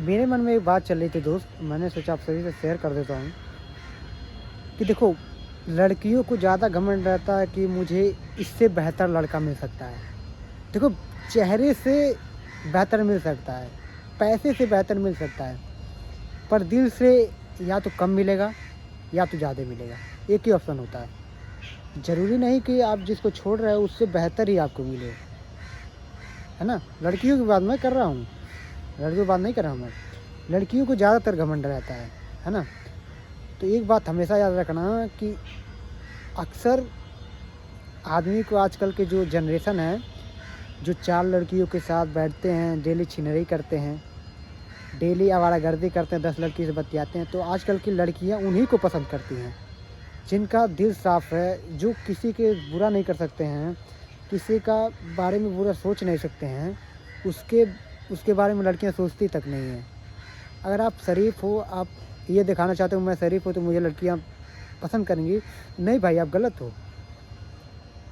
मेरे मन में एक बात चल रही थी दोस्त, मैंने सोचा आप सभी से शेयर कर देता हूँ कि देखो, लड़कियों को ज़्यादा घमंड रहता है कि मुझे इससे बेहतर लड़का मिल सकता है। देखो, चेहरे से बेहतर मिल सकता है, पैसे से बेहतर मिल सकता है, पर दिल से या तो कम मिलेगा या तो ज़्यादा मिलेगा। एक ही ऑप्शन होता है। ज़रूरी नहीं कि आप जिसको छोड़ रहे हो उससे बेहतर ही आपको मिले, है ना? लड़कियों की बात मैं कर रहा हूँ, लड़कियों की बात नहीं कर रहा हूँ मैं। लड़कियों को ज़्यादातर घमंड रहता है ना? तो एक बात हमेशा याद रखना कि अक्सर आदमी को आजकल के जो जनरेशन है, जो 4 लड़कियों के साथ बैठते हैं, डेली छिनरी करते हैं, डेली आवारागर्दी करते हैं, 10 लड़की से बतियाते हैं, तो आजकल की लड़कियां उन्हीं को पसंद करती हैं, जिनका दिल साफ़ है, जो किसी के बुरा नहीं कर सकते हैं, किसी का बारे में बुरा सोच नहीं सकते हैं, उसके बारे में लड़कियां सोचती तक नहीं हैं। अगर आप शरीफ हो, आप ये दिखाना चाहते हो मैं शरीफ हूँ तो मुझे लड़कियां पसंद करेंगी, नहीं भाई, आप गलत हो।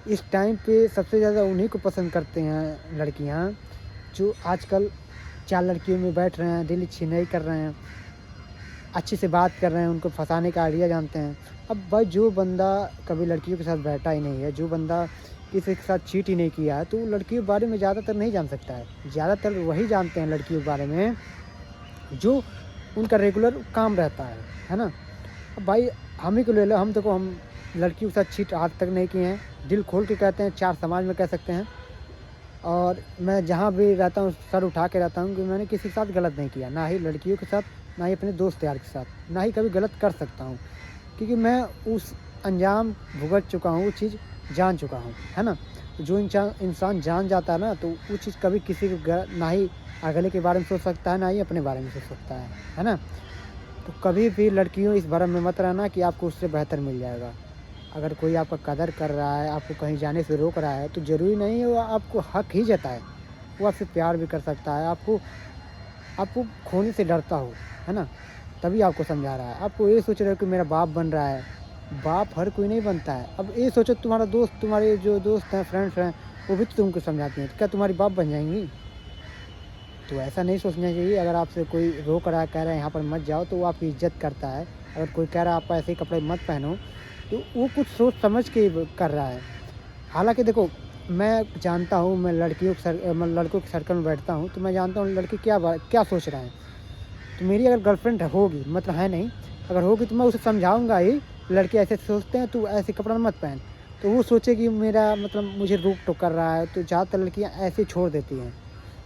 इस टाइम पे सबसे ज़्यादा उन्हीं को पसंद करते हैं लड़कियां, जो आजकल 4 लड़कियों में बैठ रहे हैं, डेली छिनरी कर रहे हैं, अच्छे से बात कर रहे हैं, उनको फंसाने का आइडिया जानते हैं। अब भाई, जो बंदा कभी लड़कियों के साथ बैठा ही नहीं है, जो बंदा किसी के साथ चीट ही नहीं किया है, तो वो लड़कियों के बारे में ज़्यादातर नहीं जान सकता है। ज़्यादातर वही जानते हैं लड़कियों के बारे में जो उनका रेगुलर काम रहता है ना? अब भाई, हम ही को ले लो, हम लड़कियों के साथ चीट आज तक नहीं किए हैं, दिल खोल के कहते हैं, 4 समाज में कह सकते हैं। और मैं जहाँ भी रहता हूँ सर उठा के रहता हूँ कि मैंने किसी के साथ गलत नहीं किया, ना ही लड़कियों के साथ, ना ही अपने दोस्त यार के साथ, ना ही कभी गलत कर सकता हूँ, क्योंकि मैं उस अंजाम भुगत चुका हूँ, वो चीज़ जान चुका हूँ, है ना? जो इंसान जान जाता है ना, तो वो चीज़ कभी किसी को ना ही अगले के बारे में सोच सकता है, ना ही अपने बारे में सोच सकता है ना? तो कभी भी लड़कियों इस भ्रम में मत रहना कि आपको उससे बेहतर मिल जाएगा। अगर कोई आपका कदर कर रहा है, आपको कहीं जाने से रोक रहा है, तो ज़रूरी नहीं है वो आपको हक ही जताए। वो आपसे प्यार भी कर सकता है, आपको आपको खोने से डरता हो, है ना? तभी आपको समझा रहा है। आपको ये सोच रहे हो कि मेरा बाप बन रहा है, बाप हर कोई नहीं बनता है। अब ये सोचो, तुम्हारे जो दोस्त हैं, फ्रेंड्स हैं, वो भी तो तुमको समझाती हैं, तो क्या तुम्हारी बाप बन जाएँगी? तो ऐसा नहीं सोचना चाहिए। अगर आपसे कोई रोक रहा है, कह रहा है यहाँ पर मत जाओ, तो वो आपकी इज़्ज़त करता है। अगर कोई कह रहा है आप ऐसे ही कपड़े मत पहनो, तो वो कुछ सोच समझ के कर रहा है। हालाँकि देखो, मैं जानता हूँ, मैं लड़कों के सर्कल में बैठता हूँ, तो मैं जानता हूँ लड़के क्या सोच रहे हैं। तो मेरी अगर गर्लफ्रेंड होगी, मतलब है नहीं, अगर होगी तो मैं उसे समझाऊँगा ही, लड़के ऐसे सोचते हैं, तू ऐसे कपड़ा मत पहन। तो वो सोचेगी मेरा मतलब मुझे रोक-टोक कर रहा है, तो ज़्यादातर लड़कियाँ ऐसे ही छोड़ देती हैं।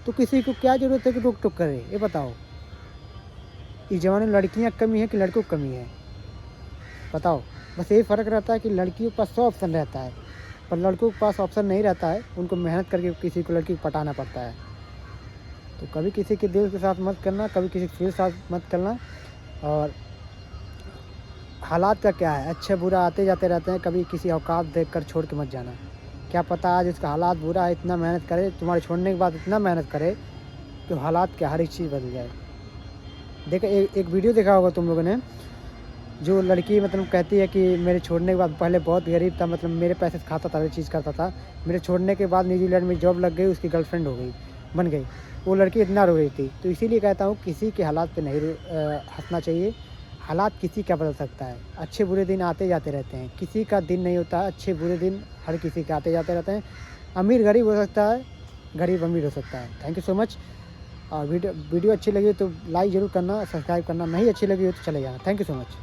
तो किसी को क्या ज़रूरत है कि रोक-टोक करे, ये बताओ? इस ज़माने में लड़कियाँ कमी है कि लड़कों की कमी है? बताओ। बस यही फ़र्क रहता है कि लड़कियों के पास 100 ऑप्शन रहता है, पर लड़कों के पास ऑप्शन नहीं रहता है, उनको मेहनत करके किसी को लड़की को पटाना पड़ता है। तो कभी किसी के दिल के साथ मत करना, कभी किसी के दिल के साथ मत करना। और हालात का क्या है, अच्छा-बुरा आते जाते रहते हैं, कभी किसी औकात देखकर छोड़ के मत जाना। क्या पता आज इसका हालात बुरा है, इतना मेहनत करे, तुम्हारे छोड़ने के बाद इतना मेहनत करे, तो हालात क्या, हर एक चीज़ बदल जाए। देखो, एक वीडियो देखा होगा तुम लोगों ने, जो लड़की मतलब कहती है कि मेरे छोड़ने के बाद पहले बहुत गरीब था, मतलब मेरे पैसे से खाता था, हर चीज़ करता था। मेरे छोड़ने के बाद न्यूज़ीलैंड में जॉब लग गई, उसकी गर्लफ्रेंड बन गई। वो लड़की इतना रो रही थी। तो इसीलिए कहता हूँ, किसी के हालात पे नहीं हँसना चाहिए। हालात किसी का बदल सकता है। अच्छे बुरे दिन आते जाते रहते हैं। किसी का दिन नहीं होता, अच्छे बुरे दिन हर किसी के आते जाते रहते हैं। अमीर गरीब हो सकता है, गरीब अमीर हो सकता है। Thank you so much. और वीडियो अच्छी लगी तो लाइक ज़रूर करना, सब्सक्राइब करना। नहीं अच्छी लगी हो तो चले जाना। Thank you so much.